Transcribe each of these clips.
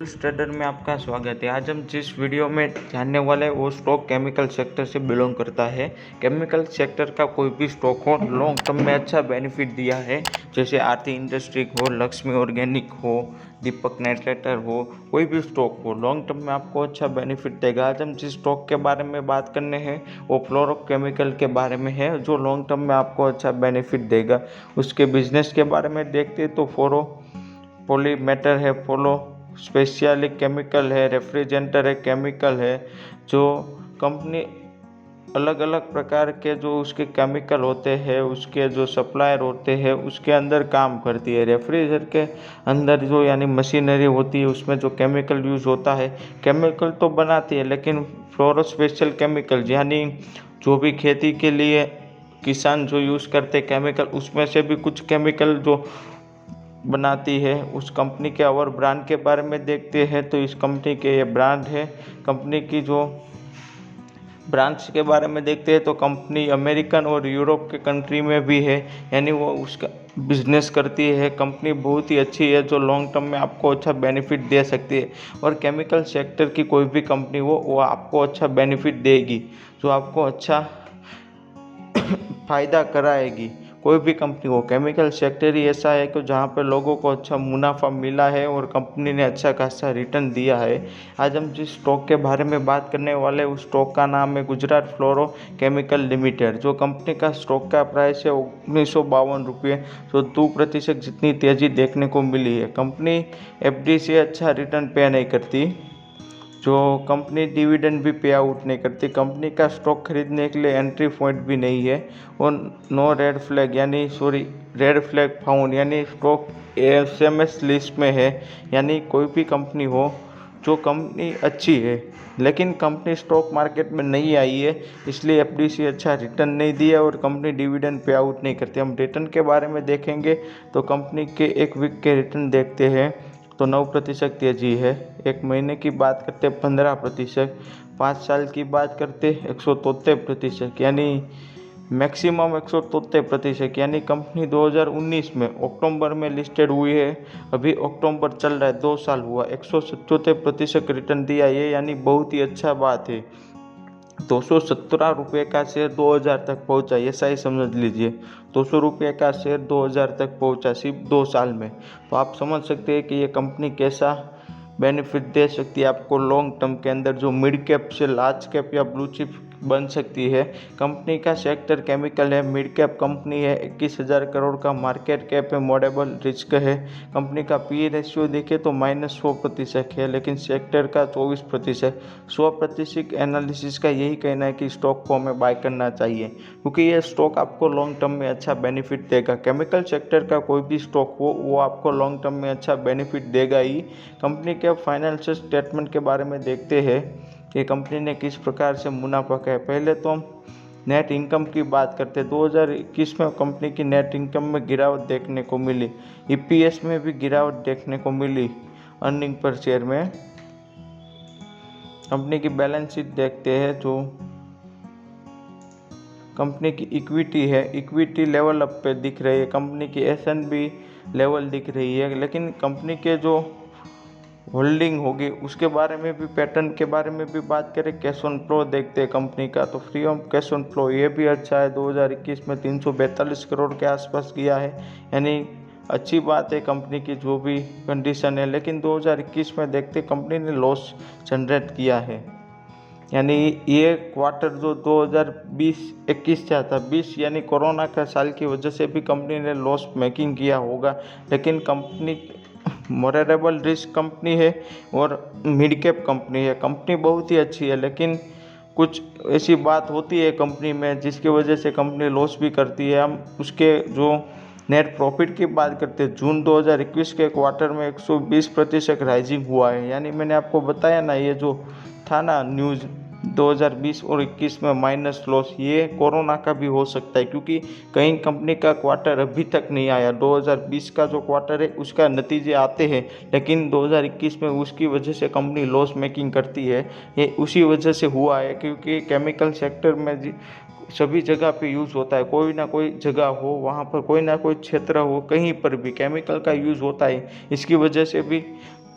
Trader में आपका स्वागत है। आज हम जिस वीडियो में जानने वाले हैं वो स्टॉक केमिकल सेक्टर से बिलोंग करता है। केमिकल सेक्टर का कोई भी स्टॉक हो लॉन्ग टर्म में अच्छा बेनिफिट दिया है, जैसे आरती इंडस्ट्री हो, लक्ष्मी ऑर्गेनिक हो, दीपक नाइट्रेटर हो, कोई भी स्टॉक हो लॉन्ग टर्म में आपको अच्छा बेनिफिट देगा। आज हम जिस स्टॉक के बारे में बात करने हैं वो फ्लोरोकेमिकल के बारे में है, जो लॉन्ग टर्म में आपको अच्छा बेनिफिट देगा। उसके बिजनेस के बारे में देखते हैं तो पॉलीमेटर है, फोलो स्पेशलिक केमिकल है, रेफ्रिजरेटर है, केमिकल है। जो कंपनी अलग अलग प्रकार के जो उसके केमिकल होते हैं, उसके जो सप्लायर होते हैं उसके अंदर काम करती है। रेफ्रिजरेटर के अंदर जो यानी मशीनरी होती है उसमें जो केमिकल यूज़ होता है, केमिकल तो बनाती है लेकिन फ्लोरो स्पेशल केमिकल यानी जो भी खेती के लिए किसान जो यूज़ करते केमिकल, उसमें से भी कुछ केमिकल जो बनाती है। उस कंपनी के और ब्रांड के बारे में देखते हैं तो इस कंपनी के ये ब्रांड है। कंपनी की जो ब्रांच के बारे में देखते हैं तो कंपनी अमेरिकन और यूरोप के कंट्री में भी है, यानी वो उसका बिजनेस करती है। कंपनी बहुत ही अच्छी है जो लॉन्ग टर्म में आपको अच्छा बेनिफिट दे सकती है। और केमिकल सेक्टर की कोई भी कंपनी हो वो आपको अच्छा बेनिफिट देगी, जो आपको अच्छा फ़ायदा कराएगी। कोई भी कंपनी हो, केमिकल सेक्टर ही ऐसा है कि जहाँ पे लोगों को अच्छा मुनाफा मिला है और कंपनी ने अच्छा खासा रिटर्न दिया है। आज हम जिस स्टॉक के बारे में बात करने वाले हैं उस स्टॉक का नाम है गुजरात फ्लोरो केमिकल लिमिटेड। जो कंपनी का स्टॉक का प्राइस है 1952 रुपये, जो 2% जितनी तेज़ी देखने को मिली है। कंपनी एफडी से अच्छा रिटर्न पे नहीं करती, जो कंपनी डिविडेंड भी पे आउट नहीं करती। कंपनी का स्टॉक खरीदने के लिए एंट्री पॉइंट भी नहीं है। और no red flag red flag found, यानी स्टॉक एसएमएस लिस्ट में है। यानी कोई भी कंपनी हो जो कंपनी अच्छी है लेकिन कंपनी स्टॉक मार्केट में नहीं आई है, इसलिए एफडीसी अच्छा रिटर्न नहीं दिया और कंपनी डिविडेंड पे आउट नहीं करती। हम रिटर्न के बारे में देखेंगे तो कंपनी के एक वीक के रिटर्न देखते हैं तो 9% तेजी है। एक महीने की बात करते 15%, 5 साल की बात करते 173%, यानी मैक्सिमम 173%। यानी कंपनी 2019 में अक्टूबर में लिस्टेड हुई है, अभी अक्टूबर चल रहा है, 2 साल हुआ, 177% रिटर्न दिया ये, यानी बहुत ही अच्छा बात है। 217 रुपये का शेयर 2000 तक पहुंचा, ऐसा ही समझ लीजिए। 200 रुपये का शेयर 2000 तक पहुंचा सिर्फ 2 साल में। तो आप समझ सकते हैं कि ये कंपनी कैसा बेनिफिट दे सकती है आपको लॉन्ग टर्म के अंदर, जो मिड कैप से लार्ज कैप या ब्लू चिप बन सकती है। कंपनी का सेक्टर केमिकल है, मिड कैप कंपनी है, 21,000 करोड़ का मार्केट कैप है, मॉडेबल रिस्क है। कंपनी का पी रेशियो देखें तो -100% है, लेकिन सेक्टर का 24%। 100% एनालिसिस का यही कहना है कि स्टॉक को हमें बाय करना चाहिए, क्योंकि ये स्टॉक आपको लॉन्ग टर्म में अच्छा बेनिफिट देगा। केमिकल सेक्टर का कोई भी स्टॉक हो वो आपको लॉन्ग टर्म में अच्छा बेनिफिट देगा ही। कंपनी के फाइनेंशियल स्टेटमेंट के बारे में देखते हैं कि कंपनी ने किस प्रकार से मुनाफा किया है। पहले तो हम नेट इनकम की बात करते हैं। 2021 में कंपनी की नेट इनकम में गिरावट देखने को मिली, ईपीएस में भी गिरावट देखने को मिली, अर्निंग पर शेयर में। कंपनी की बैलेंस शीट देखते हैं, जो कंपनी की इक्विटी है, इक्विटी लेवल अप पे दिख रही है, कंपनी की एसएनबी लेवल दिख रही है। लेकिन कंपनी के जो होल्डिंग होगी उसके बारे में भी, पैटर्न के बारे में भी बात करें, कैश ऑन फ्लो देखते हैं कंपनी का, तो free of cash on flow ये भी अच्छा है। 2021 में 342 करोड़ के आसपास किया है, यानी अच्छी बात है कंपनी की जो भी कंडीशन है। लेकिन 2021 में देखते कंपनी ने लॉस जनरेट किया है, यानी ये क्वार्टर जो 2020-21 से था, 20 यानी कोरोना का साल की वजह से भी कंपनी ने लॉस मेकिंग किया होगा। लेकिन कंपनी मॉडरेबल रिस्क कंपनी है और मिड कैप कंपनी है। कंपनी बहुत ही अच्छी है, लेकिन कुछ ऐसी बात होती है कंपनी में जिसकी वजह से कंपनी लॉस भी करती है। हम उसके जो नेट प्रॉफिट की बात करते हैं, जून 2021 के क्वार्टर में 120% राइजिंग हुआ है। यानी मैंने आपको बताया ना, ये जो था ना न्यूज़ 2020 और 21 में माइनस लॉस, ये कोरोना का भी हो सकता है, क्योंकि कहीं कंपनी का क्वार्टर अभी तक नहीं आया। 2020 का जो क्वार्टर है उसका नतीजे आते हैं, लेकिन 2021 में उसकी वजह से कंपनी लॉस मेकिंग करती है। ये उसी वजह से हुआ है, क्योंकि केमिकल सेक्टर में सभी जगह पे यूज़ होता है। कोई ना कोई जगह हो, वहाँ पर कोई ना कोई क्षेत्र हो, कहीं पर भी केमिकल का यूज़ होता है। इसकी वजह से भी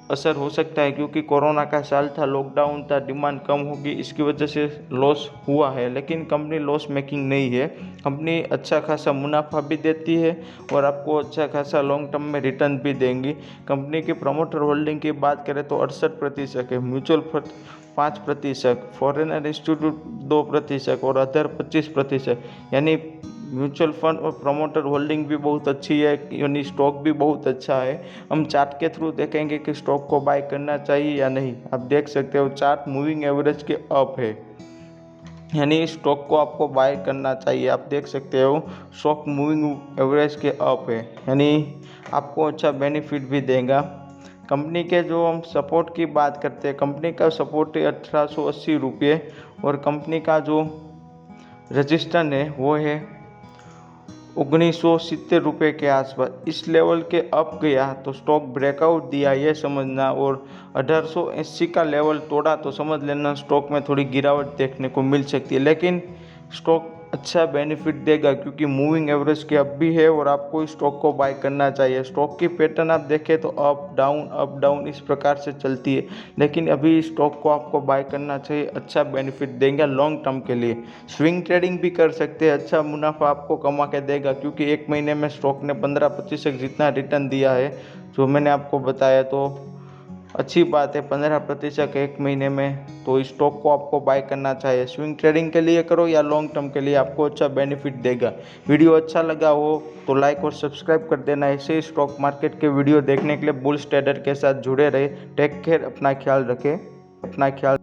असर हो सकता है, क्योंकि कोरोना का साल था, लॉकडाउन था, डिमांड कम होगी, इसकी वजह से लॉस हुआ है। लेकिन कंपनी लॉस मेकिंग नहीं है, कंपनी अच्छा खासा मुनाफा भी देती है और आपको अच्छा खासा लॉन्ग टर्म में रिटर्न भी देंगी। कंपनी की प्रमोटर होल्डिंग की बात करें तो 68% है, म्यूचुअल फंड 5%, फॉरेनर इंस्टीट्यूट 2% और अदर 25%। यानी म्यूचुअल फंड और प्रमोटर होल्डिंग भी बहुत अच्छी है, यानी स्टॉक भी बहुत अच्छा है। हम चार्ट के थ्रू देखेंगे कि स्टॉक को बाय करना चाहिए या नहीं। आप देख सकते हो चार्ट मूविंग एवरेज के अप है, यानी स्टॉक को आपको बाय करना चाहिए। आप देख सकते हो स्टॉक मूविंग एवरेज के अप है, यानी आपको अच्छा बेनिफिट भी देगा। कंपनी के जो हम सपोर्ट की बात करते हैं, कंपनी का सपोर्ट है 1880 रुपये और कंपनी का जो रजिस्टर है वो है 1970 रुपये के आसपास। इस लेवल के अप गया तो स्टॉक ब्रेकआउट दिया ये समझना, और 1880 का लेवल तोड़ा तो समझ लेना स्टॉक में थोड़ी गिरावट देखने को मिल सकती है। लेकिन स्टॉक अच्छा बेनिफिट देगा क्योंकि मूविंग एवरेज के अप भी है और आपको इस स्टॉक को बाय करना चाहिए। स्टॉक की पैटर्न आप देखें तो अप डाउन इस प्रकार से चलती है, लेकिन अभी स्टॉक को आपको बाय करना चाहिए, अच्छा बेनिफिट देंगे लॉन्ग टर्म के लिए। स्विंग ट्रेडिंग भी कर सकते हैं, अच्छा मुनाफा आपको कमा के देगा, क्योंकि एक महीने में स्टॉक ने 15% जितना रिटर्न दिया है जो मैंने आपको बताया, तो अच्छी बात है 15% एक महीने में। तो इस स्टॉक को आपको बाय करना चाहिए। स्विंग ट्रेडिंग के लिए करो या लॉन्ग टर्म के लिए, आपको अच्छा बेनिफिट देगा। वीडियो अच्छा लगा हो तो लाइक और सब्सक्राइब कर देना। ऐसे ही स्टॉक मार्केट के वीडियो देखने के लिए बुल्स ट्रेडर के साथ जुड़े रहे। टेक केयर, अपना ख्याल रखें, अपना ख्याल